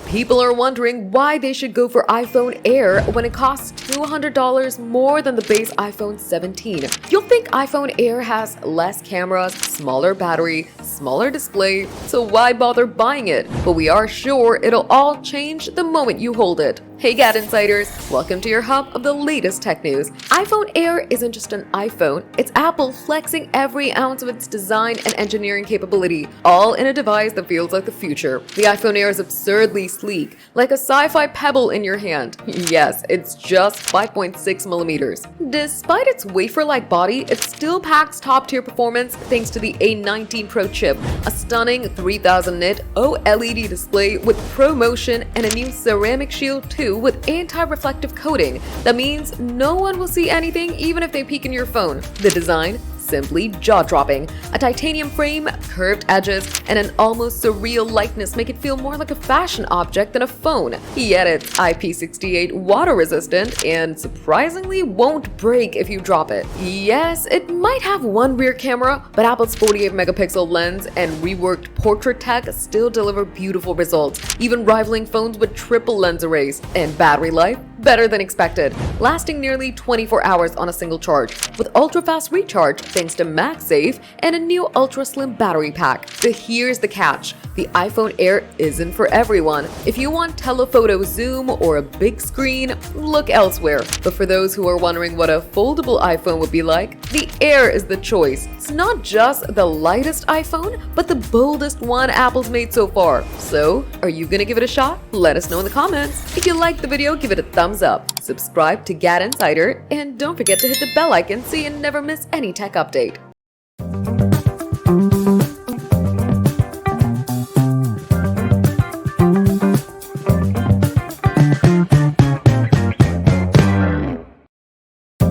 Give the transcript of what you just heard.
People are wondering why they should go for iPhone Air when it costs $200 more than the base iPhone 17. You'll think iPhone Air has less cameras, smaller battery, smaller display, so why bother buying it? But we are sure it'll all change the moment you hold it. Hey GadInsiders, welcome to your hub of the latest tech news. iPhone Air isn't just an iPhone, it's Apple flexing every ounce of its design and engineering capability, all in a device that feels like the future. The iPhone Air is absurdly sleek, like a sci-fi pebble in your hand. Yes, it's just 5.6 millimeters. Despite its wafer-like body, it still packs top-tier performance thanks to the A19 Pro chip, a stunning 3000 nit OLED display with ProMotion and a new ceramic shield too with anti-reflective coating. That means no one will see anything even if they peek in your phone. The design? Simply jaw-dropping. A titanium frame, curved edges, and an almost surreal lightness make it feel more like a fashion object than a phone. Yet it's IP68 water-resistant and surprisingly won't break if you drop it. Yes, it might have one rear camera, but Apple's 48-megapixel lens and reworked portrait tech still deliver beautiful results, even rivaling phones with triple lens arrays. And battery life? Better than expected, lasting nearly 24 hours on a single charge, with ultra-fast recharge thanks to MagSafe and a new ultra-slim battery pack. But here's the catch. The iPhone Air isn't for everyone. If you want telephoto zoom or a big screen, look elsewhere. But for those who are wondering what a foldable iPhone would be like, the Air is the choice. It's not just the lightest iPhone, but the boldest one Apple's made so far. So, are you gonna give it a shot? Let us know in the comments. If you liked the video, give it a thumbs up, subscribe to GadInsider, and don't forget to hit the bell icon so you never miss any tech update.